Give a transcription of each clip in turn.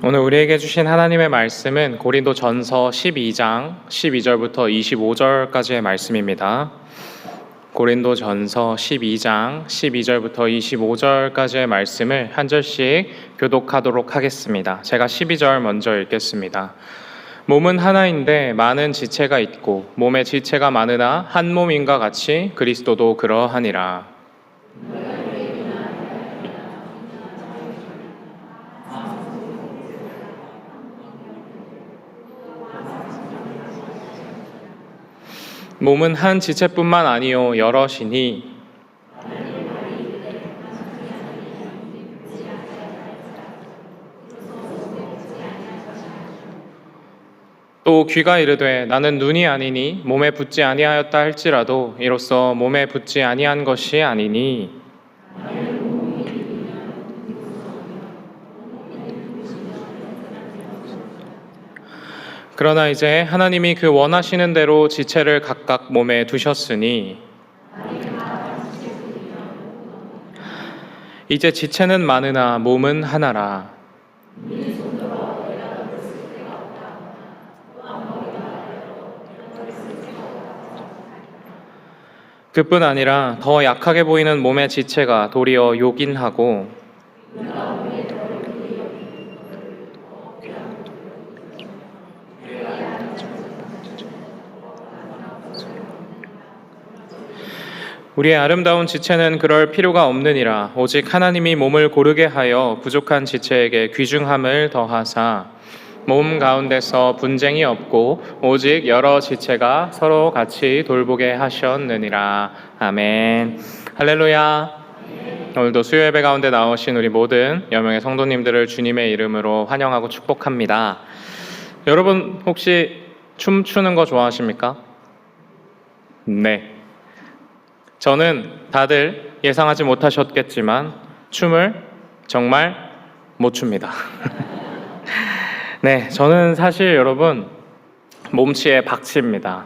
오늘 우리에게 주신 하나님의 말씀은 고린도전서 12장 12절부터 25절까지의 말씀입니다. 고린도전서 12장 12절부터 25절까지의 말씀을 한 절씩 교독하도록 하겠습니다. 제가 12절 먼저 읽겠습니다. 몸은 하나인데 많은 지체가 있고 몸의 지체가 많으나 한 몸인과 같이 그리스도도 그러하니라. 몸은 한 지체뿐만 아니요 여럿이니 또 귀가 이르되 나는 눈이 아니니 몸에 붙지 아니하였다 할지라도 이로써 몸에 붙지 아니한 것이 아니니 그러나 이제 하나님이 그 원하시는 대로 지체를 각각 몸에 두셨으니 이제 지체는 많으나 몸은 하나라. 그뿐 아니라 더 약하게 보이는 몸의 지체가 도리어 요긴하고 우리의 아름다운 지체는 그럴 필요가 없느니라. 오직 하나님이 몸을 고르게 하여 부족한 지체에게 귀중함을 더하사 몸 가운데서 분쟁이 없고 오직 여러 지체가 서로 같이 돌보게 하셨느니라. 아멘. 할렐루야. 오늘도 수요 예배 가운데 나오신 우리 모든 여명의 성도님들을 주님의 이름으로 환영하고 축복합니다. 여러분 혹시 춤추는 거 좋아하십니까? 네. 저는 다들 예상하지 못하셨겠지만 춤을 정말 못 춥니다. 네, 저는 사실 여러분 몸치의 박치입니다.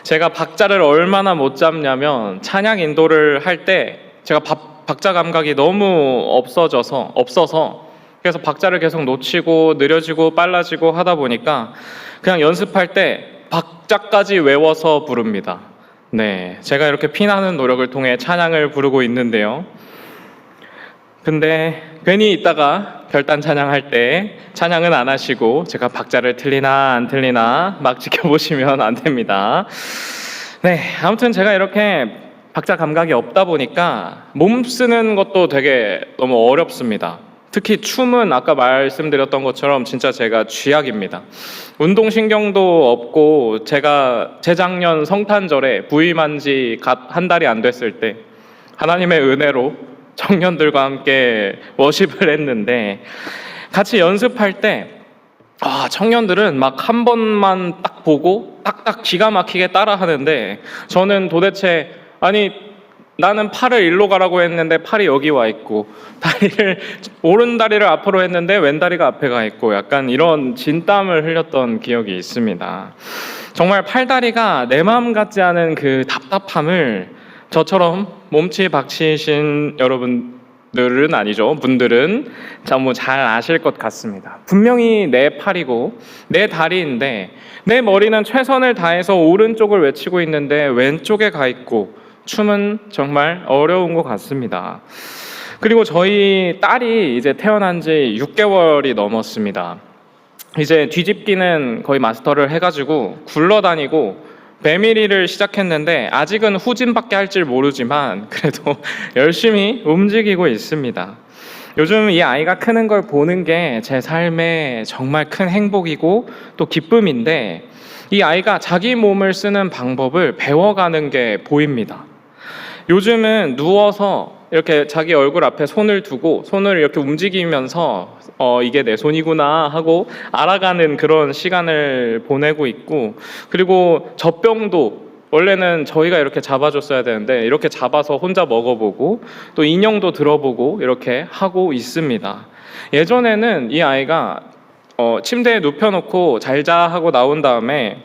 제가 박자를 얼마나 못 잡냐면 찬양 인도를 할 때 제가 박자 감각이 너무 없어서 그래서 박자를 계속 놓치고 느려지고 빨라지고 하다 보니까 그냥 연습할 때 박자까지 외워서 부릅니다. 네, 제가 이렇게 피나는 노력을 통해 찬양을 부르고 있는데요. 근데 괜히 이따가 결단 찬양할 때 찬양은 안 하시고 제가 박자를 틀리나 안 틀리나 막 지켜보시면 안 됩니다. 네, 아무튼 제가 이렇게 박자 감각이 없다 보니까 몸 쓰는 것도 되게 너무 어렵습니다. 특히 춤은 아까 말씀드렸던 것처럼 진짜 제가 쥐약입니다. 운동신경도 없고 제가 재작년 성탄절에 부임한 지 한 달이 안 됐을 때 하나님의 은혜로 청년들과 함께 워십을 했는데 같이 연습할 때 청년들은 막 한 번만 딱 보고 딱딱 기가 막히게 따라 하는데 저는 도대체 나는 팔을 일로 가라고 했는데 팔이 여기 와 있고 오른 다리를 앞으로 했는데 왼 다리가 앞에 가 있고 약간 이런 진땀을 흘렸던 기억이 있습니다. 정말 팔다리가 내 마음 같지 않은 그 답답함을 저처럼 몸치 박치신 여러분들은 아니죠. 분들은 전부 잘 아실 것 같습니다. 분명히 내 팔이고 내 다리인데 내 머리는 최선을 다해서 오른쪽을 외치고 있는데 왼쪽에 가 있고 춤은 정말 어려운 것 같습니다. 그리고 저희 딸이 이제 태어난 지 6개월이 넘었습니다. 이제 뒤집기는 거의 마스터를 해가지고 굴러다니고 배밀이를 시작했는데 아직은 후진밖에 할 줄 모르지만 그래도 열심히 움직이고 있습니다. 요즘 이 아이가 크는 걸 보는 게 제 삶에 정말 큰 행복이고 또 기쁨인데 이 아이가 자기 몸을 쓰는 방법을 배워가는 게 보입니다. 요즘은 누워서 이렇게 자기 얼굴 앞에 손을 두고 손을 이렇게 움직이면서 이게 내 손이구나 하고 알아가는 그런 시간을 보내고 있고, 그리고 젖병도 원래는 저희가 이렇게 잡아줬어야 되는데 이렇게 잡아서 혼자 먹어보고 또 인형도 들어보고 이렇게 하고 있습니다. 예전에는 이 아이가 침대에 눕혀놓고 잘 자 하고 나온 다음에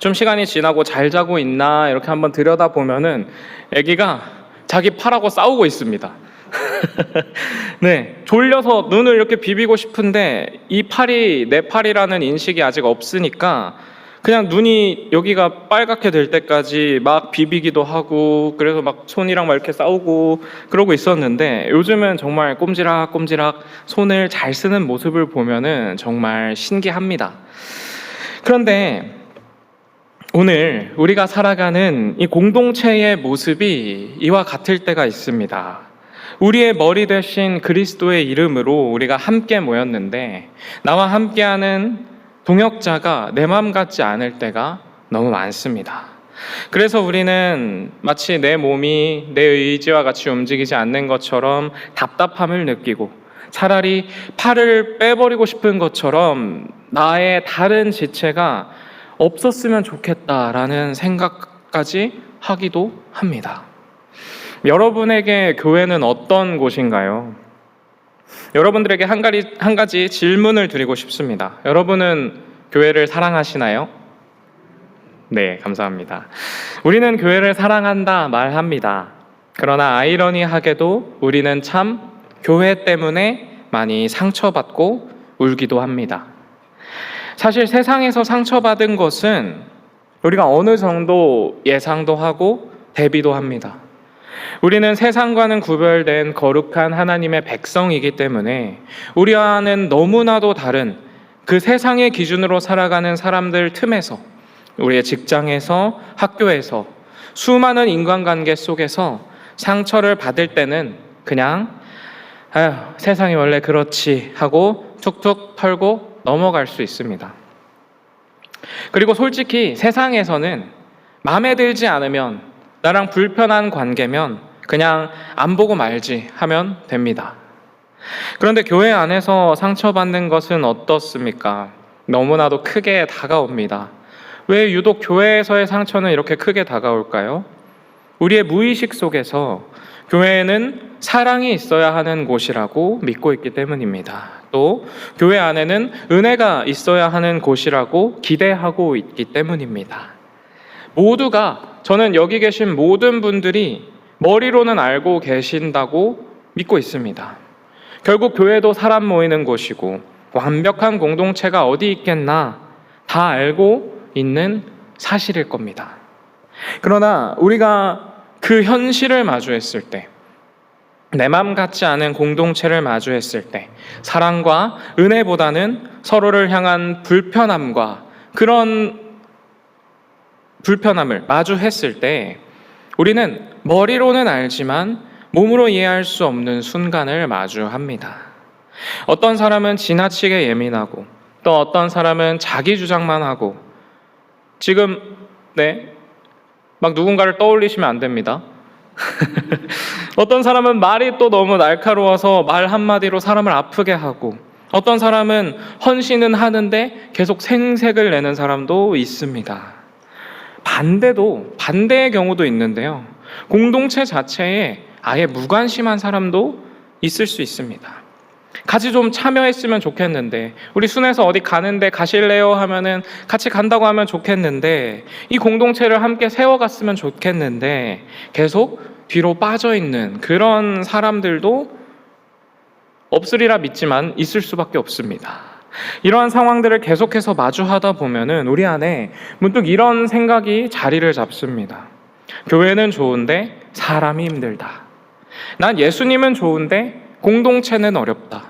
좀 시간이 지나고 잘 자고 있나 이렇게 한번 들여다보면은 아기가 자기 팔하고 싸우고 있습니다. 네, 졸려서 눈을 이렇게 비비고 싶은데 이 팔이 내 팔이라는 인식이 아직 없으니까 그냥 눈이 여기가 빨갛게 될 때까지 막 비비기도 하고 그래서 막 손이랑 막 이렇게 싸우고 그러고 있었는데 요즘은 정말 꼼지락꼼지락 손을 잘 쓰는 모습을 보면은 정말 신기합니다. 그런데 오늘 우리가 살아가는 이 공동체의 모습이 이와 같을 때가 있습니다. 우리의 머리 되신 그리스도의 이름으로 우리가 함께 모였는데 나와 함께하는 동역자가 내 마음 같지 않을 때가 너무 많습니다. 그래서 우리는 마치 내 몸이 내 의지와 같이 움직이지 않는 것처럼 답답함을 느끼고 차라리 팔을 빼버리고 싶은 것처럼 나의 다른 지체가 없었으면 좋겠다라는 생각까지 하기도 합니다. 여러분에게 교회는 어떤 곳인가요? 여러분들에게 한 가지 질문을 드리고 싶습니다. 여러분은 교회를 사랑하시나요? 네, 감사합니다. 우리는 교회를 사랑한다 말합니다. 그러나 아이러니하게도 우리는 참 교회 때문에 많이 상처받고 울기도 합니다. 사실 세상에서 상처받은 것은 우리가 어느 정도 예상도 하고 대비도 합니다. 우리는 세상과는 구별된 거룩한 하나님의 백성이기 때문에 우리와는 너무나도 다른 그 세상의 기준으로 살아가는 사람들 틈에서 우리의 직장에서 학교에서 수많은 인간관계 속에서 상처를 받을 때는 그냥 아휴, 세상이 원래 그렇지 하고 툭툭 털고 넘어갈 수 있습니다. 그리고 솔직히 세상에서는 마음에 들지 않으면 나랑 불편한 관계면 그냥 안 보고 말지 하면 됩니다. 그런데 교회 안에서 상처받는 것은 어떻습니까? 너무나도 크게 다가옵니다. 왜 유독 교회에서의 상처는 이렇게 크게 다가올까요? 우리의 무의식 속에서 교회에는 사랑이 있어야 하는 곳이라고 믿고 있기 때문입니다. 또 교회 안에는 은혜가 있어야 하는 곳이라고 기대하고 있기 때문입니다. 모두가, 저는 여기 계신 모든 분들이 머리로는 알고 계신다고 믿고 있습니다. 결국 교회도 사람 모이는 곳이고 완벽한 공동체가 어디 있겠나 다 알고 있는 사실일 겁니다. 그러나 우리가 그 현실을 마주했을 때, 내 맘 같지 않은 공동체를 마주했을 때 사랑과 은혜보다는 서로를 향한 불편함과 그런 불편함을 마주했을 때 우리는 머리로는 알지만 몸으로 이해할 수 없는 순간을 마주합니다. 어떤 사람은 지나치게 예민하고 또 어떤 사람은 자기 주장만 하고 지금 막 누군가를 떠올리시면 안 됩니다. 어떤 사람은 말이 또 너무 날카로워서 말 한마디로 사람을 아프게 하고 어떤 사람은 헌신은 하는데 계속 생색을 내는 사람도 있습니다. 반대의 경우도 있는데요. 공동체 자체에 아예 무관심한 사람도 있을 수 있습니다. 같이 좀 참여했으면 좋겠는데 우리 순에서 어디 가는데 가실래요? 하면은 같이 간다고 하면 좋겠는데 이 공동체를 함께 세워갔으면 좋겠는데 계속 뒤로 빠져있는 그런 사람들도 없으리라 믿지만 있을 수밖에 없습니다. 이러한 상황들을 계속해서 마주하다 보면은 우리 안에 문득 이런 생각이 자리를 잡습니다. 교회는 좋은데 사람이 힘들다. 난 예수님은 좋은데 공동체는 어렵다.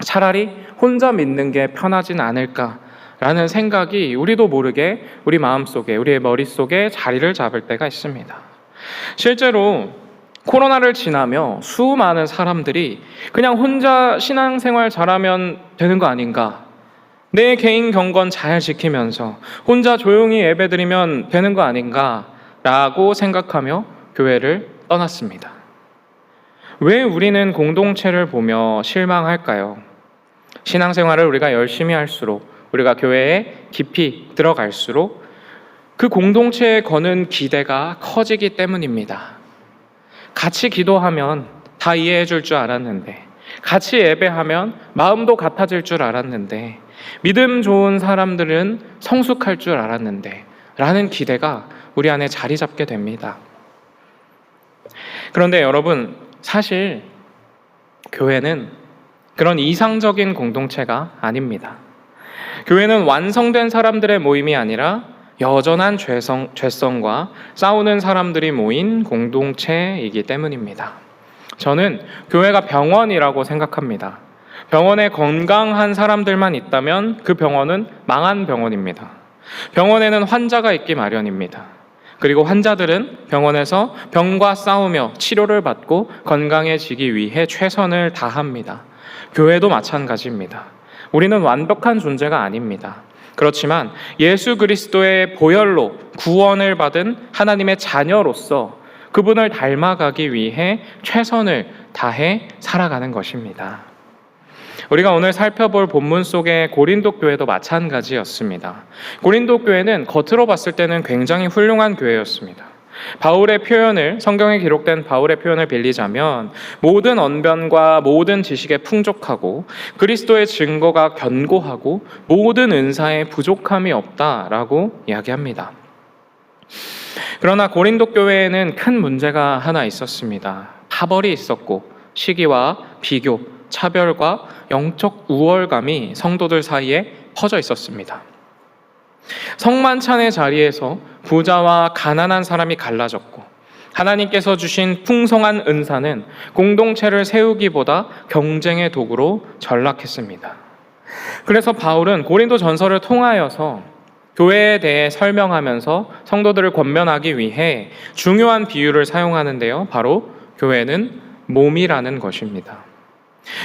차라리 혼자 믿는 게 편하진 않을까라는 생각이 우리도 모르게 우리 마음속에, 우리의 머릿속에 자리를 잡을 때가 있습니다. 실제로 코로나를 지나며 수많은 사람들이 그냥 혼자 신앙생활 잘하면 되는 거 아닌가, 내 개인 경건 잘 지키면서 혼자 조용히 예배드리면 되는 거 아닌가라고 생각하며 교회를 떠났습니다. 왜 우리는 공동체를 보며 실망할까요? 신앙생활을 우리가 열심히 할수록, 우리가 교회에 깊이 들어갈수록 그 공동체에 거는 기대가 커지기 때문입니다. 같이 기도하면 다 이해해 줄 줄 알았는데, 같이 예배하면 마음도 같아질 줄 알았는데, 믿음 좋은 사람들은 성숙할 줄 알았는데 라는 기대가 우리 안에 자리 잡게 됩니다. 그런데 여러분, 사실 교회는 그런 이상적인 공동체가 아닙니다. 교회는 완성된 사람들의 모임이 아니라 여전한 죄성과 싸우는 사람들이 모인 공동체이기 때문입니다. 저는 교회가 병원이라고 생각합니다. 병원에 건강한 사람들만 있다면 그 병원은 망한 병원입니다. 병원에는 환자가 있기 마련입니다. 그리고 환자들은 병원에서 병과 싸우며 치료를 받고 건강해지기 위해 최선을 다합니다. 교회도 마찬가지입니다. 우리는 완벽한 존재가 아닙니다. 그렇지만 예수 그리스도의 보혈로 구원을 받은 하나님의 자녀로서 그분을 닮아가기 위해 최선을 다해 살아가는 것입니다. 우리가 오늘 살펴볼 본문 속의 고린도 교회도 마찬가지였습니다. 고린도 교회는 겉으로 봤을 때는 굉장히 훌륭한 교회였습니다. 성경에 기록된 바울의 표현을 빌리자면 모든 언변과 모든 지식에 풍족하고 그리스도의 증거가 견고하고 모든 은사에 부족함이 없다라고 이야기합니다. 그러나 고린도 교회에는 큰 문제가 하나 있었습니다. 파벌이 있었고 시기와 비교, 차별과 영적 우월감이 성도들 사이에 퍼져 있었습니다. 성만찬의 자리에서 부자와 가난한 사람이 갈라졌고 하나님께서 주신 풍성한 은사는 공동체를 세우기보다 경쟁의 도구로 전락했습니다. 그래서 바울은 고린도 전서를 통하여서 교회에 대해 설명하면서 성도들을 권면하기 위해 중요한 비유를 사용하는데요. 바로 교회는 몸이라는 것입니다.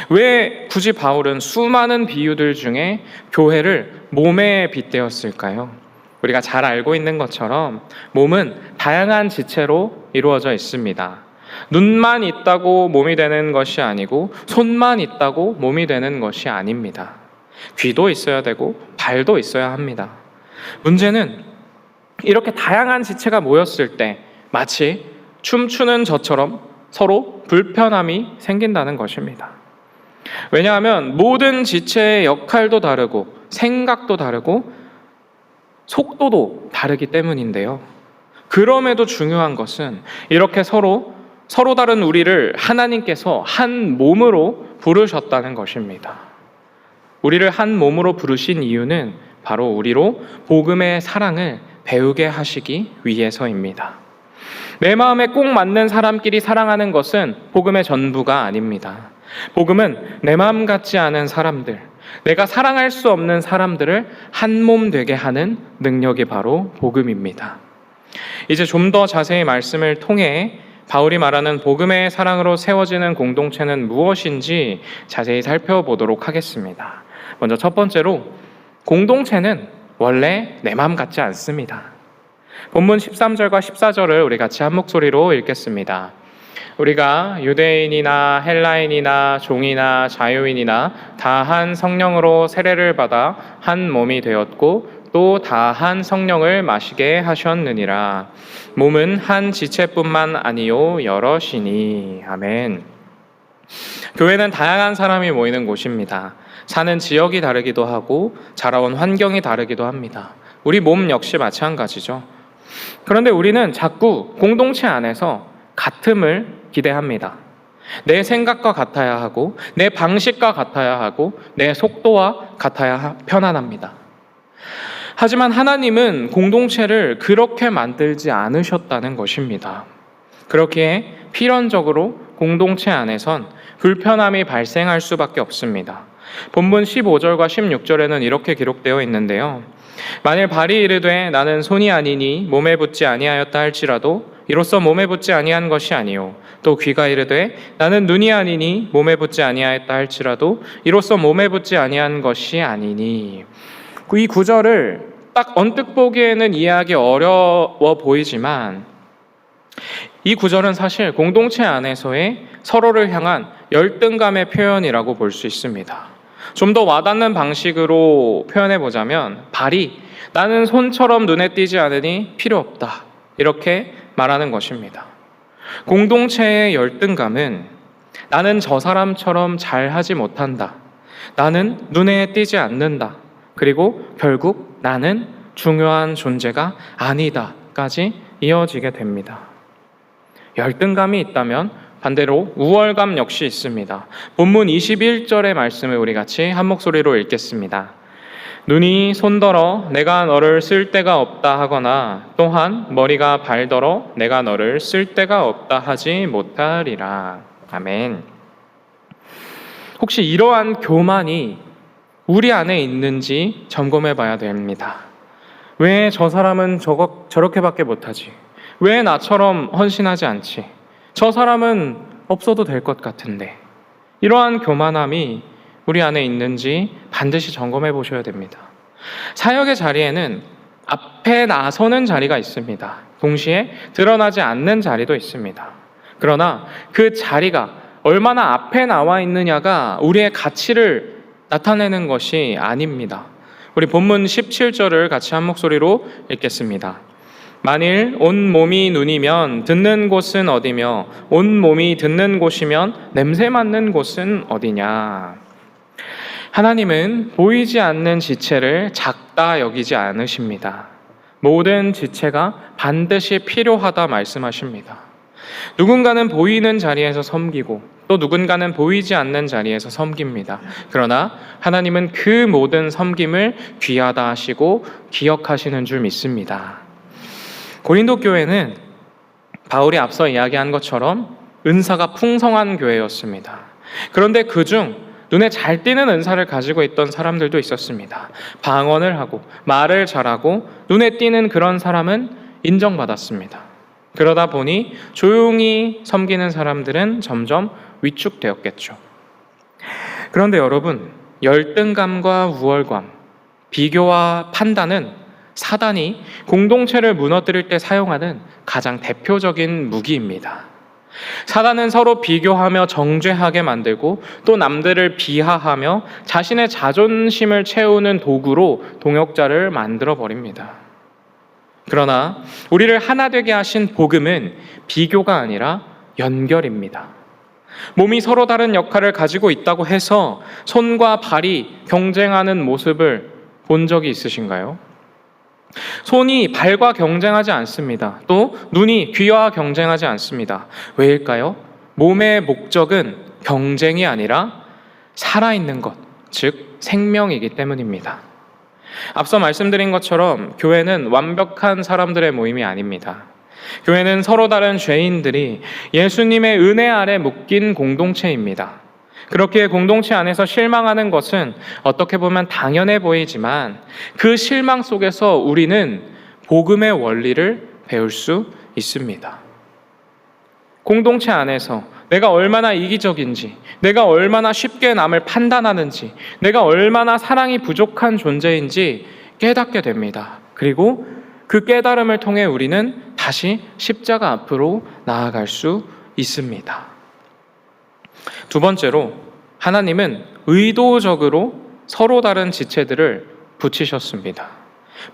왜 굳이 바울은 수많은 비유들 중에 교회를 몸에 빗대었을까요? 우리가 잘 알고 있는 것처럼 몸은 다양한 지체로 이루어져 있습니다. 눈만 있다고 몸이 되는 것이 아니고 손만 있다고 몸이 되는 것이 아닙니다. 귀도 있어야 되고 발도 있어야 합니다. 문제는 이렇게 다양한 지체가 모였을 때 마치 춤추는 저처럼 서로 불편함이 생긴다는 것입니다. 왜냐하면 모든 지체의 역할도 다르고 생각도 다르고 속도도 다르기 때문인데요. 그럼에도 중요한 것은 이렇게 서로 다른 우리를 하나님께서 한 몸으로 부르셨다는 것입니다. 우리를 한 몸으로 부르신 이유는 바로 우리로 복음의 사랑을 배우게 하시기 위해서입니다. 내 마음에 꼭 맞는 사람끼리 사랑하는 것은 복음의 전부가 아닙니다. 복음은 내 마음 같지 않은 사람들, 내가 사랑할 수 없는 사람들을 한 몸 되게 하는 능력이 바로 복음입니다. 이제 좀 더 자세히 말씀을 통해 바울이 말하는 복음의 사랑으로 세워지는 공동체는 무엇인지 자세히 살펴보도록 하겠습니다. 먼저 첫 번째로 공동체는 원래 내 마음 같지 않습니다. 본문 13절과 14절을 우리 같이 한 목소리로 읽겠습니다. 우리가 유대인이나 헬라인이나 종이나 자유인이나 다 한 성령으로 세례를 받아 한 몸이 되었고 또 다 한 성령을 마시게 하셨느니라. 몸은 한 지체뿐만 아니요 여럿이니. 아멘. 교회는 다양한 사람이 모이는 곳입니다. 사는 지역이 다르기도 하고 자라온 환경이 다르기도 합니다. 우리 몸 역시 마찬가지죠. 그런데 우리는 자꾸 공동체 안에서 같음을 기대합니다. 내 생각과 같아야 하고 내 방식과 같아야 하고 내 속도와 같아야 편안합니다. 하지만 하나님은 공동체를 그렇게 만들지 않으셨다는 것입니다. 그렇기에 필연적으로 공동체 안에선 불편함이 발생할 수밖에 없습니다. 본문 15절과 16절에는 이렇게 기록되어 있는데요. 만일 발이 이르되 나는 손이 아니니 몸에 붙지 아니하였다 할지라도 이로써 몸에 붙지 아니한 것이 아니요 또 귀가 이르되 나는 눈이 아니니 몸에 붙지 아니하였다 할지라도 이로써 몸에 붙지 아니한 것이 아니니. 이 구절을 딱 언뜻 보기에는 이해하기 어려워 보이지만 이 구절은 사실 공동체 안에서의 서로를 향한 열등감의 표현이라고 볼 수 있습니다. 좀 더 와닿는 방식으로 표현해 보자면 발이 나는 손처럼 눈에 띄지 않으니 필요 없다 이렇게 말하는 것입니다. 공동체의 열등감은 나는 저 사람처럼 잘하지 못한다, 나는 눈에 띄지 않는다, 그리고 결국 나는 중요한 존재가 아니다까지 이어지게 됩니다. 열등감이 있다면 반대로 우월감 역시 있습니다. 본문 21절의 말씀을 우리 같이 한 목소리로 읽겠습니다. 눈이 손더러 내가 너를 쓸 데가 없다 하거나 또한 머리가 발더러 내가 너를 쓸 데가 없다 하지 못하리라. 아멘. 혹시 이러한 교만이 우리 안에 있는지 점검해 봐야 됩니다. 왜 저 사람은 저렇게밖에 못하지? 왜 나처럼 헌신하지 않지? 저 사람은 없어도 될 것 같은데. 이러한 교만함이 우리 안에 있는지 반드시 점검해 보셔야 됩니다. 사역의 자리에는 앞에 나서는 자리가 있습니다. 동시에 드러나지 않는 자리도 있습니다. 그러나 그 자리가 얼마나 앞에 나와 있느냐가 우리의 가치를 나타내는 것이 아닙니다. 우리 본문 17절을 같이 한 목소리로 읽겠습니다. 만일 온 몸이 눈이면 듣는 곳은 어디며 온 몸이 듣는 곳이면 냄새 맡는 곳은 어디냐. 하나님은 보이지 않는 지체를 작다 여기지 않으십니다. 모든 지체가 반드시 필요하다 말씀하십니다. 누군가는 보이는 자리에서 섬기고 또 누군가는 보이지 않는 자리에서 섬깁니다. 그러나 하나님은 그 모든 섬김을 귀하다 하시고 기억하시는 줄 믿습니다. 고린도 교회는 바울이 앞서 이야기한 것처럼 은사가 풍성한 교회였습니다. 그런데 그중 눈에 잘 띄는 은사를 가지고 있던 사람들도 있었습니다. 방언을 하고 말을 잘하고 눈에 띄는 그런 사람은 인정받았습니다. 그러다 보니 조용히 섬기는 사람들은 점점 위축되었겠죠. 그런데 여러분, 열등감과 우월감, 비교와 판단은 사단이 공동체를 무너뜨릴 때 사용하는 가장 대표적인 무기입니다. 사단은 서로 비교하며 정죄하게 만들고 또 남들을 비하하며 자신의 자존심을 채우는 도구로 동역자를 만들어 버립니다. 그러나 우리를 하나 되게 하신 복음은 비교가 아니라 연결입니다. 몸이 서로 다른 역할을 가지고 있다고 해서 손과 발이 경쟁하는 모습을 본 적이 있으신가요? 손이 발과 경쟁하지 않습니다. 또 눈이 귀와 경쟁하지 않습니다. 왜일까요? 몸의 목적은 경쟁이 아니라 살아있는 것, 즉 생명이기 때문입니다. 앞서 말씀드린 것처럼 교회는 완벽한 사람들의 모임이 아닙니다. 교회는 서로 다른 죄인들이 예수님의 은혜 아래 묶인 공동체입니다. 그렇게 공동체 안에서 실망하는 것은 어떻게 보면 당연해 보이지만 그 실망 속에서 우리는 복음의 원리를 배울 수 있습니다. 공동체 안에서 내가 얼마나 이기적인지, 내가 얼마나 쉽게 남을 판단하는지, 내가 얼마나 사랑이 부족한 존재인지 깨닫게 됩니다. 그리고 그 깨달음을 통해 우리는 다시 십자가 앞으로 나아갈 수 있습니다. 두 번째로, 하나님은 의도적으로 서로 다른 지체들을 붙이셨습니다.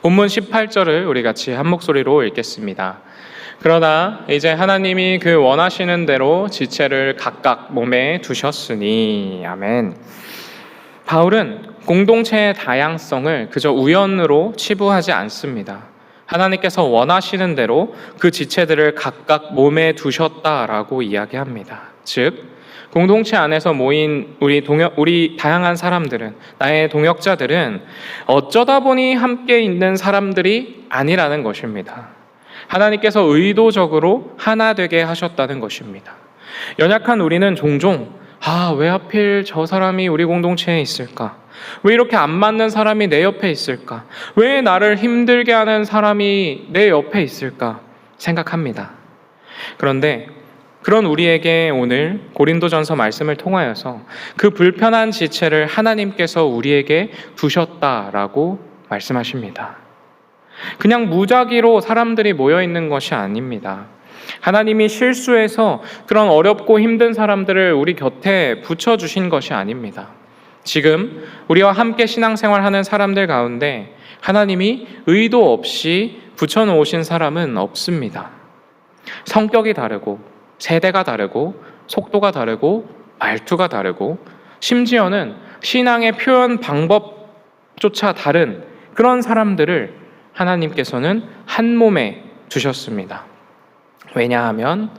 본문 18절을 우리 같이 한 목소리로 읽겠습니다. 그러나 이제 하나님이 그 원하시는 대로 지체를 각각 몸에 두셨으니. 아멘. 바울은 공동체의 다양성을 그저 우연으로 치부하지 않습니다. 하나님께서 원하시는 대로 그 지체들을 각각 몸에 두셨다라고 이야기합니다. 즉, 공동체 안에서 모인 우리 다양한 사람들은, 나의 동역자들은 어쩌다 보니 함께 있는 사람들이 아니라는 것입니다. 하나님께서 의도적으로 하나 되게 하셨다는 것입니다. 연약한 우리는 종종 왜 하필 저 사람이 우리 공동체에 있을까? 왜 이렇게 안 맞는 사람이 내 옆에 있을까? 왜 나를 힘들게 하는 사람이 내 옆에 있을까? 생각합니다. 그런데 그런 우리에게 오늘 고린도전서 말씀을 통하여서 그 불편한 지체를 하나님께서 우리에게 두셨다라고 말씀하십니다. 그냥 무작위로 사람들이 모여 있는 것이 아닙니다. 하나님이 실수해서 그런 어렵고 힘든 사람들을 우리 곁에 붙여주신 것이 아닙니다. 지금 우리와 함께 신앙생활하는 사람들 가운데 하나님이 의도 없이 붙여놓으신 사람은 없습니다. 성격이 다르고 세대가 다르고 속도가 다르고 말투가 다르고 심지어는 신앙의 표현 방법조차 다른 그런 사람들을 하나님께서는 한 몸에 두셨습니다. 왜냐하면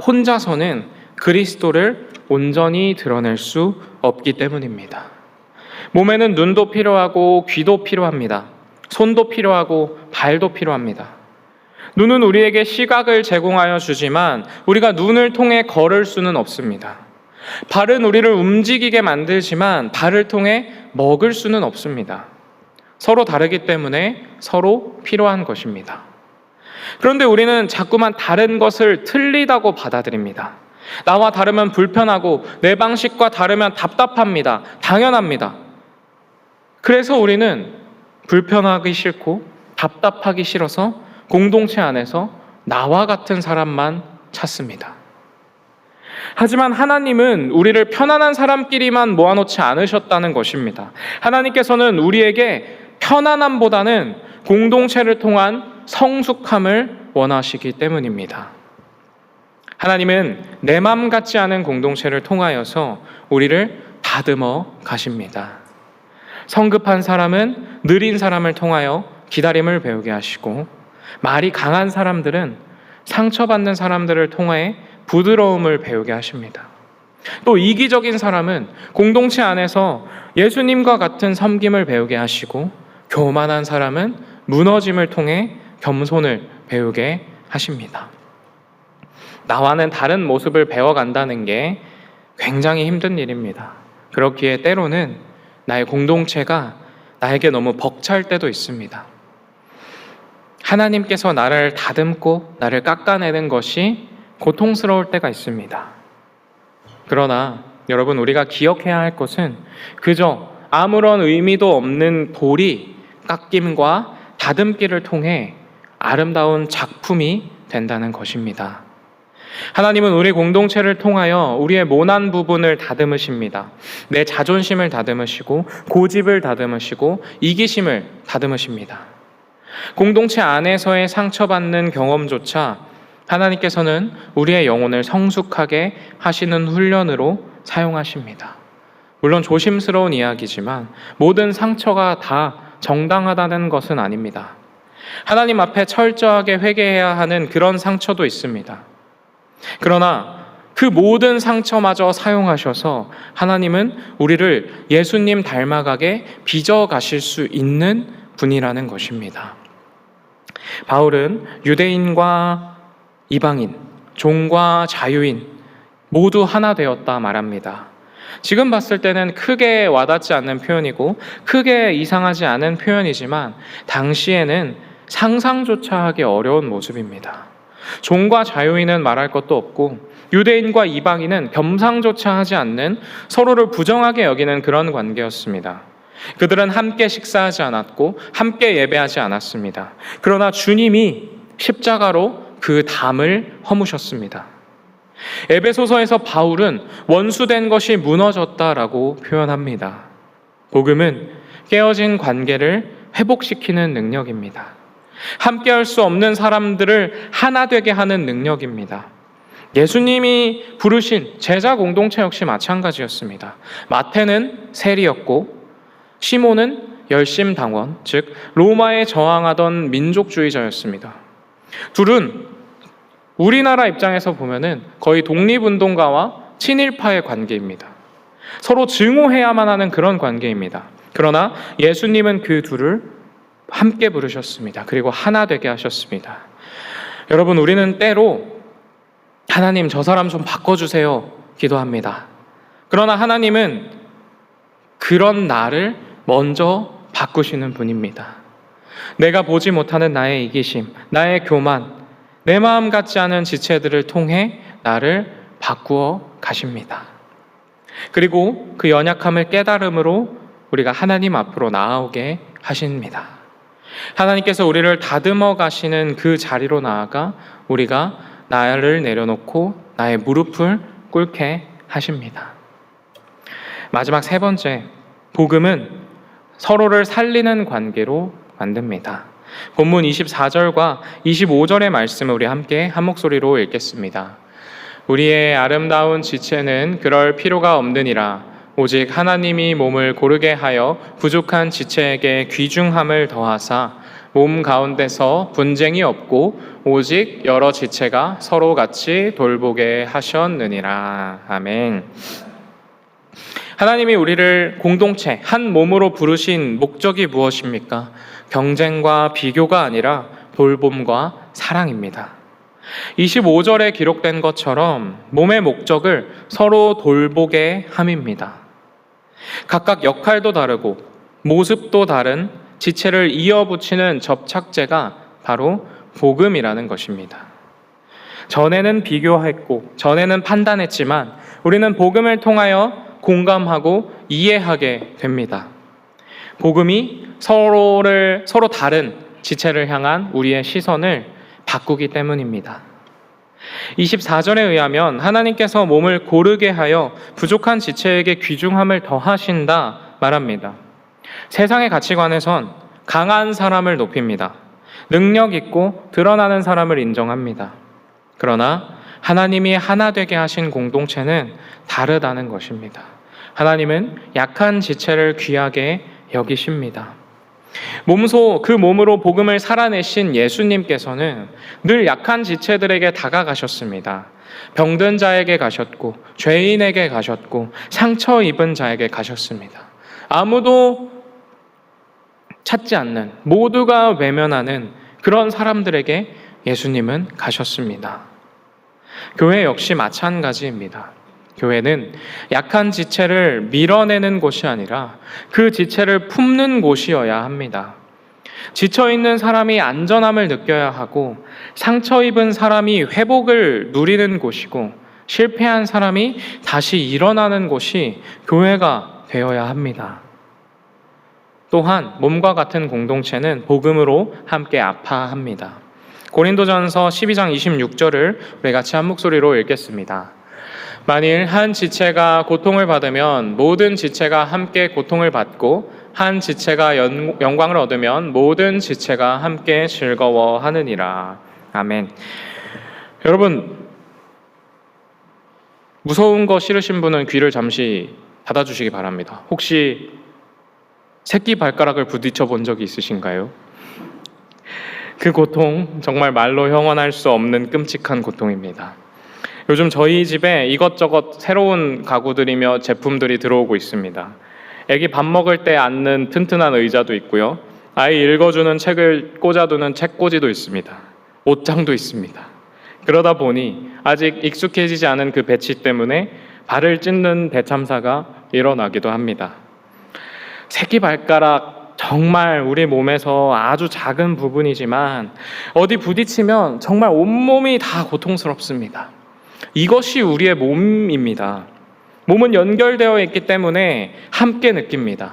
혼자서는 그리스도를 온전히 드러낼 수 없기 때문입니다. 몸에는 눈도 필요하고 귀도 필요합니다. 손도 필요하고 발도 필요합니다. 눈은 우리에게 시각을 제공하여 주지만 우리가 눈을 통해 걸을 수는 없습니다. 발은 우리를 움직이게 만들지만 발을 통해 먹을 수는 없습니다. 서로 다르기 때문에 서로 필요한 것입니다. 그런데 우리는 자꾸만 다른 것을 틀리다고 받아들입니다. 나와 다르면 불편하고 내 방식과 다르면 답답합니다. 당연합니다. 그래서 우리는 불편하기 싫고 답답하기 싫어서 공동체 안에서 나와 같은 사람만 찾습니다. 하지만 하나님은 우리를 편안한 사람끼리만 모아놓지 않으셨다는 것입니다. 하나님께서는 우리에게 편안함보다는 공동체를 통한 성숙함을 원하시기 때문입니다. 하나님은 내 맘 같지 않은 공동체를 통하여서 우리를 다듬어 가십니다. 성급한 사람은 느린 사람을 통하여 기다림을 배우게 하시고, 말이 강한 사람들은 상처받는 사람들을 통해 부드러움을 배우게 하십니다. 또 이기적인 사람은 공동체 안에서 예수님과 같은 섬김을 배우게 하시고, 교만한 사람은 무너짐을 통해 겸손을 배우게 하십니다. 나와는 다른 모습을 배워간다는 게 굉장히 힘든 일입니다. 그렇기에 때로는 나의 공동체가 나에게 너무 벅찰 때도 있습니다. 하나님께서 나를 다듬고 나를 깎아내는 것이 고통스러울 때가 있습니다. 그러나 여러분, 우리가 기억해야 할 것은 그저 아무런 의미도 없는 돌이 깎임과 다듬기를 통해 아름다운 작품이 된다는 것입니다. 하나님은 우리 공동체를 통하여 우리의 모난 부분을 다듬으십니다. 내 자존심을 다듬으시고 고집을 다듬으시고 이기심을 다듬으십니다. 공동체 안에서의 상처받는 경험조차 하나님께서는 우리의 영혼을 성숙하게 하시는 훈련으로 사용하십니다. 물론 조심스러운 이야기지만 모든 상처가 다 정당하다는 것은 아닙니다. 하나님 앞에 철저하게 회개해야 하는 그런 상처도 있습니다. 그러나 그 모든 상처마저 사용하셔서 하나님은 우리를 예수님 닮아가게 빚어가실 수 있는 분이라는 것입니다. 바울은 유대인과 이방인, 종과 자유인 모두 하나 되었다 말합니다. 지금 봤을 때는 크게 와닿지 않는 표현이고 크게 이상하지 않은 표현이지만 당시에는 상상조차 하기 어려운 모습입니다. 종과 자유인은 말할 것도 없고 유대인과 이방인은 겸상조차 하지 않는, 서로를 부정하게 여기는 그런 관계였습니다. 그들은 함께 식사하지 않았고 함께 예배하지 않았습니다. 그러나 주님이 십자가로 그 담을 허무셨습니다. 에베소서에서 바울은 원수된 것이 무너졌다라고 표현합니다. 복음은 깨어진 관계를 회복시키는 능력입니다. 함께 할 수 없는 사람들을 하나 되게 하는 능력입니다. 예수님이 부르신 제자 공동체 역시 마찬가지였습니다. 마태는 세리였고 시몬은 열심당원, 즉 로마에 저항하던 민족주의자였습니다. 둘은 우리나라 입장에서 보면은 거의 독립운동가와 친일파의 관계입니다. 서로 증오해야만 하는 그런 관계입니다. 그러나 예수님은 그 둘을 함께 부르셨습니다. 그리고 하나 되게 하셨습니다. 여러분, 우리는 때로 하나님, 저 사람 좀 바꿔주세요 기도합니다. 그러나 하나님은 그런 나를 먼저 바꾸시는 분입니다. 내가 보지 못하는 나의 이기심, 나의 교만, 내 마음 같지 않은 지체들을 통해 나를 바꾸어 가십니다. 그리고 그 연약함을 깨달음으로 우리가 하나님 앞으로 나아오게 하십니다. 하나님께서 우리를 다듬어 가시는 그 자리로 나아가 우리가 나를 내려놓고 나의 무릎을 꿇게 하십니다. 마지막 세 번째, 복음은 서로를 살리는 관계로 만듭니다. 본문 24절과 25절의 말씀을 우리 함께 한 목소리로 읽겠습니다. 우리의 아름다운 지체는 그럴 필요가 없느니라. 오직 하나님이 몸을 고르게 하여 부족한 지체에게 귀중함을 더하사 몸 가운데서 분쟁이 없고 오직 여러 지체가 서로 같이 돌보게 하셨느니라. 아멘. 하나님이 우리를 공동체, 한 몸으로 부르신 목적이 무엇입니까? 경쟁과 비교가 아니라 돌봄과 사랑입니다. 25절에 기록된 것처럼 몸의 목적을 서로 돌보게 함입니다. 각각 역할도 다르고 모습도 다른 지체를 이어붙이는 접착제가 바로 복음이라는 것입니다. 전에는 비교했고 전에는 판단했지만 우리는 복음을 통하여 공감하고 이해하게 됩니다. 복음이 서로 다른 지체를 향한 우리의 시선을 바꾸기 때문입니다. 24절에 의하면 하나님께서 몸을 고르게 하여 부족한 지체에게 귀중함을 더하신다 말합니다. 세상의 가치관에선 강한 사람을 높입니다. 능력 있고 드러나는 사람을 인정합니다. 그러나 하나님이 하나 되게 하신 공동체는 다르다는 것입니다. 하나님은 약한 지체를 귀하게 여기십니다. 그 몸으로 복음을 살아내신 예수님께서는 늘 약한 지체들에게 다가가셨습니다. 병든 자에게 가셨고 죄인에게 가셨고 상처 입은 자에게 가셨습니다. 아무도 찾지 않는, 모두가 외면하는 그런 사람들에게 예수님은 가셨습니다. 교회 역시 마찬가지입니다. 교회는 약한 지체를 밀어내는 곳이 아니라 그 지체를 품는 곳이어야 합니다. 지쳐있는 사람이 안전함을 느껴야 하고 상처 입은 사람이 회복을 누리는 곳이고 실패한 사람이 다시 일어나는 곳이 교회가 되어야 합니다. 또한 몸과 같은 공동체는 복음으로 함께 아파합니다. 고린도전서 12장 26절을 우리 같이 한 목소리로 읽겠습니다. 만일 한 지체가 고통을 받으면 모든 지체가 함께 고통을 받고 한 지체가 영광을 얻으면 모든 지체가 함께 즐거워하느니라. 아멘. 여러분, 무서운 거 싫으신 분은 귀를 잠시 닫아주시기 바랍니다. 혹시 새끼 발가락을 부딪혀 본 적이 있으신가요? 그 고통 정말 말로 형언할 수 없는 끔찍한 고통입니다. 요즘 저희 집에 이것저것 새로운 가구들이며 제품들이 들어오고 있습니다. 애기 밥 먹을 때 앉는 튼튼한 의자도 있고요. 아이 읽어주는 책을 꽂아두는 책꽂이도 있습니다. 옷장도 있습니다. 그러다 보니 아직 익숙해지지 않은 그 배치 때문에 발을 찢는 대참사가 일어나기도 합니다. 새끼발가락 정말 우리 몸에서 아주 작은 부분이지만 어디 부딪히면 정말 온몸이 다 고통스럽습니다. 이것이 우리의 몸입니다. 몸은 연결되어 있기 때문에 함께 느낍니다.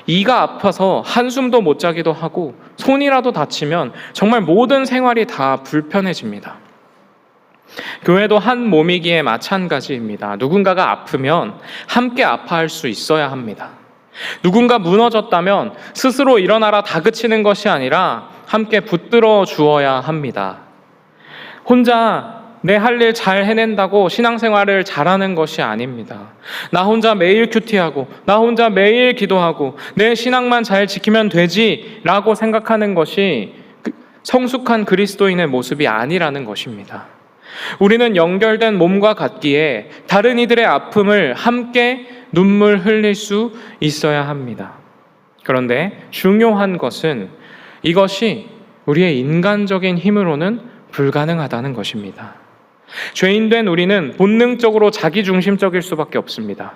이가 아파서 한숨도 못 자기도 하고 손이라도 다치면 정말 모든 생활이 다 불편해집니다. 교회도 한 몸이기에 마찬가지입니다. 누군가가 아프면 함께 아파할 수 있어야 합니다. 누군가 무너졌다면 스스로 일어나라 다그치는 것이 아니라 함께 붙들어 주어야 합니다. 혼자 내 할 일 잘 해낸다고 신앙생활을 잘하는 것이 아닙니다. 나 혼자 매일 큐티하고 나 혼자 매일 기도하고 내 신앙만 잘 지키면 되지 라고 생각하는 것이 성숙한 그리스도인의 모습이 아니라는 것입니다. 우리는 연결된 몸과 같기에 다른 이들의 아픔을 함께 눈물 흘릴 수 있어야 합니다. 그런데 중요한 것은 이것이 우리의 인간적인 힘으로는 불가능하다는 것입니다. 죄인된 우리는 본능적으로 자기중심적일 수밖에 없습니다.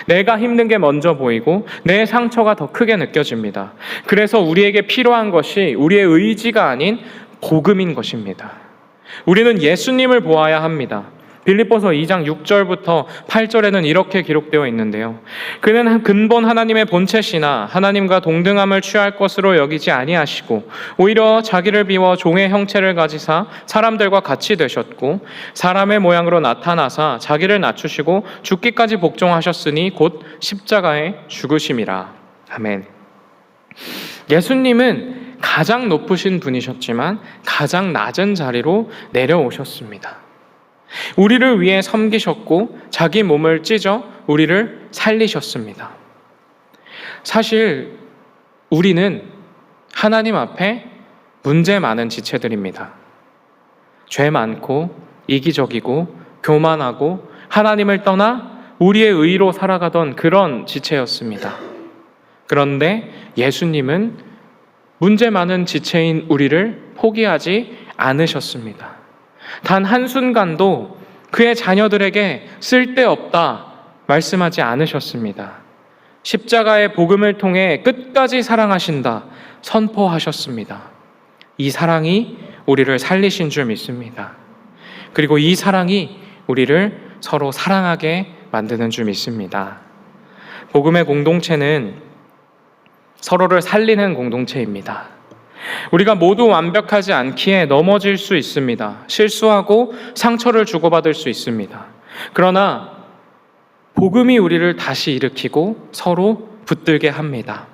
내가 힘든 게 먼저 보이고 내 상처가 더 크게 느껴집니다. 그래서 우리에게 필요한 것이 우리의 의지가 아닌 복음인 것입니다. 우리는 예수님을 보아야 합니다. 빌립보서 2장 6절부터 8절에는 이렇게 기록되어 있는데요. 그는 근본 하나님의 본체시나 하나님과 동등함을 취할 것으로 여기지 아니하시고 오히려 자기를 비워 종의 형체를 가지사 사람들과 같이 되셨고 사람의 모양으로 나타나사 자기를 낮추시고 죽기까지 복종하셨으니 곧 십자가에 죽으심이라. 아멘. 예수님은 가장 높으신 분이셨지만 가장 낮은 자리로 내려오셨습니다. 우리를 위해 섬기셨고 자기 몸을 찢어 우리를 살리셨습니다. 사실 우리는 하나님 앞에 문제 많은 지체들입니다. 죄 많고 이기적이고 교만하고 하나님을 떠나 우리의 의로 살아가던 그런 지체였습니다. 그런데 예수님은 문제 많은 지체인 우리를 포기하지 않으셨습니다. 단 한순간도 그의 자녀들에게 쓸데없다 말씀하지 않으셨습니다. 십자가의 복음을 통해 끝까지 사랑하신다 선포하셨습니다. 이 사랑이 우리를 살리신 줄 믿습니다. 그리고 이 사랑이 우리를 서로 사랑하게 만드는 줄 믿습니다. 복음의 공동체는 서로를 살리는 공동체입니다. 우리가 모두 완벽하지 않기에 넘어질 수 있습니다. 실수하고 상처를 주고받을 수 있습니다. 그러나 복음이 우리를 다시 일으키고 서로 붙들게 합니다.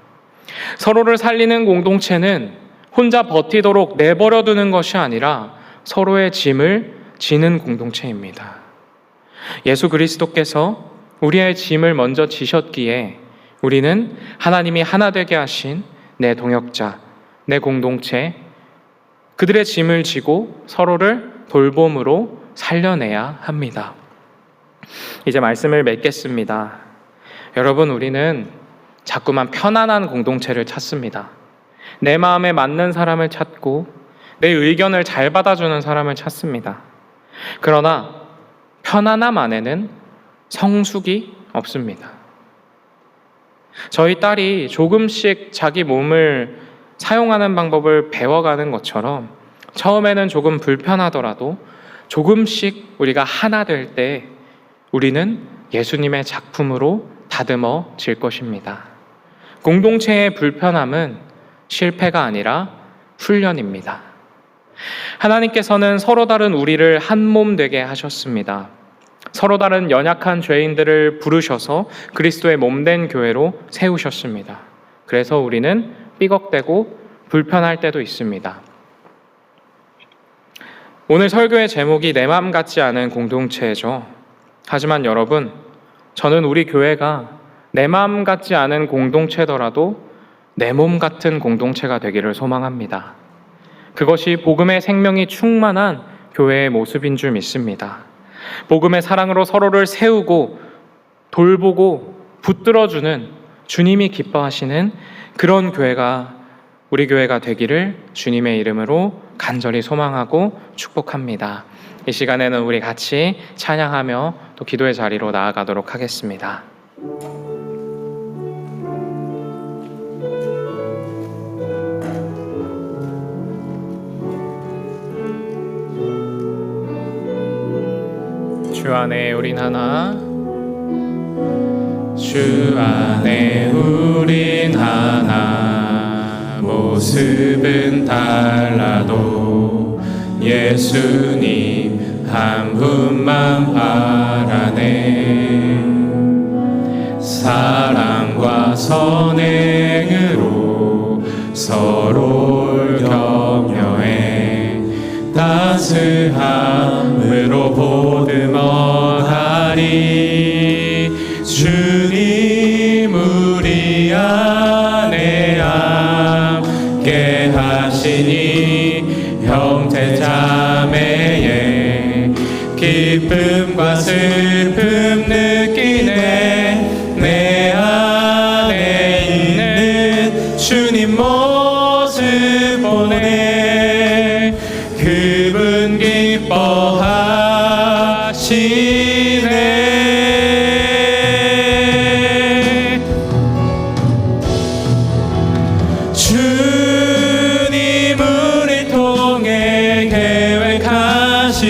서로를 살리는 공동체는 혼자 버티도록 내버려 두는 것이 아니라 서로의 짐을 지는 공동체입니다. 예수 그리스도께서 우리의 짐을 먼저 지셨기에 우리는 하나님이 하나 되게 하신 내 동역자, 내 공동체, 그들의 짐을 지고 서로를 돌봄으로 살려내야 합니다. 이제 말씀을 맺겠습니다. 여러분, 우리는 자꾸만 편안한 공동체를 찾습니다. 내 마음에 맞는 사람을 찾고 내 의견을 잘 받아주는 사람을 찾습니다. 그러나 편안함 안에는 성숙이 없습니다. 저희 딸이 조금씩 자기 몸을 사용하는 방법을 배워가는 것처럼 처음에는 조금 불편하더라도 조금씩 우리가 하나 될 때 우리는 예수님의 작품으로 다듬어질 것입니다. 공동체의 불편함은 실패가 아니라 훈련입니다. 하나님께서는 서로 다른 우리를 한 몸 되게 하셨습니다. 서로 다른 연약한 죄인들을 부르셔서 그리스도의 몸된 교회로 세우셨습니다. 그래서 우리는 삐걱대고 불편할 때도 있습니다. 오늘 설교의 제목이 내 마음 같지 않은 공동체죠. 하지만 여러분, 저는 우리 교회가 내 마음 같지 않은 공동체더라도 내 몸 같은 공동체가 되기를 소망합니다. 그것이 복음의 생명이 충만한 교회의 모습인 줄 믿습니다. 복음의 사랑으로 서로를 세우고 돌보고 붙들어주는 주님이 기뻐하시는 그런 교회가 우리 교회가 되기를 주님의 이름으로 간절히 소망하고 축복합니다. 이 시간에는 우리 같이 찬양하며 또 기도의 자리로 나아가도록 하겠습니다. 주 안에 우린 하나, 주 안에 우린 하나, 모습은 달라도 예수님 한 분만 바라네. 사랑과 선행으로 서로를 격려해 따스함으로 보듬어가리. 주님 우리 안에 함께 하시니 형제자매의 기쁨과 슬픔 느끼네. 내 안에 있는 주님 모습 보네. 그분 기뻐하시네. 주님 우리 통해 계획하시니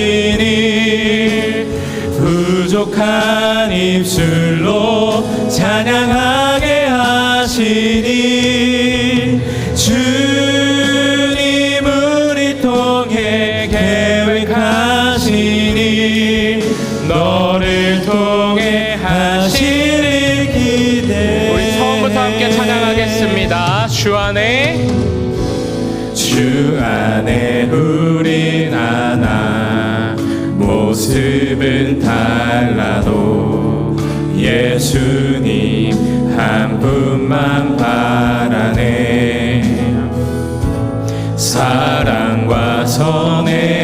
부족한 입술로 찬양하게 하시니. 주님 우리 통해 계획하시니 너를 통해 하시를 기대. 우리 처음부터 함께 찬양하겠습니다. 주 안에 우린 하나, 모습은 달라도 예수님 한 분만 바라네. 사랑과 선행으로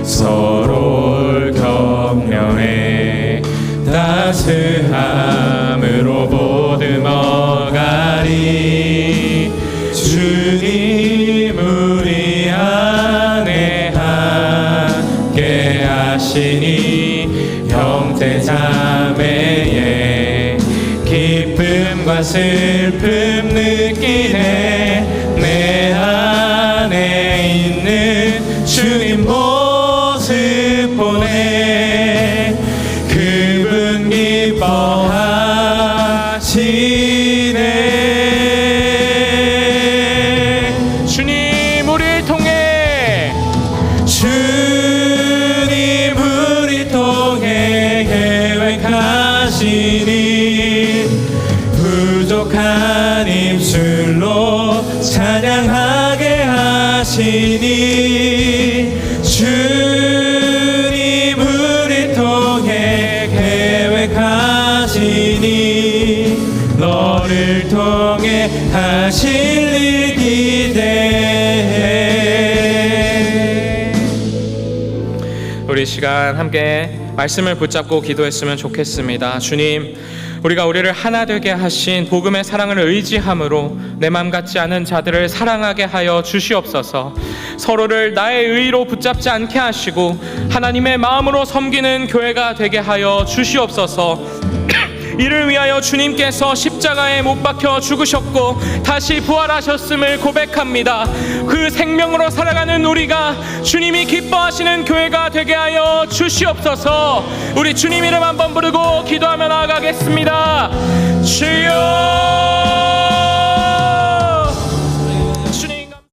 서로를 격려해 따스함으로 보듬어가리. 주님 우리 안에 함께 하시니 형제자매의 기쁨과 슬픔 느끼네. 내 안에 있는 주님 모습 보네. 그분 기뻐하시네. 주님 우리를 통해, 주님 우리 통해 계획하시니 부족한 입술로 찬양하게 하시니. 주님 우리 통해 계획하시니 너를 통해 하실 일 기대해. 우리 시간 함께 말씀을 붙잡고 기도했으면 좋겠습니다. 주님, 우리가 우리를 하나 되게 하신 복음의 사랑을 의지함으로 내 맘 같지 않은 자들을 사랑하게 하여 주시옵소서. 서로를 나의 의로 붙잡지 않게 하시고 하나님의 마음으로 섬기는 교회가 되게 하여 주시옵소서. 이를 위하여 주님께서 십자가에 못 박혀 죽으셨고 다시 부활하셨음을 고백합니다. 그 생명으로 살아가는 우리가 주님이 기뻐하시는 교회가 되게 하여 주시옵소서. 우리 주님 이름 한번 부르고 기도하며 나아가겠습니다. 주여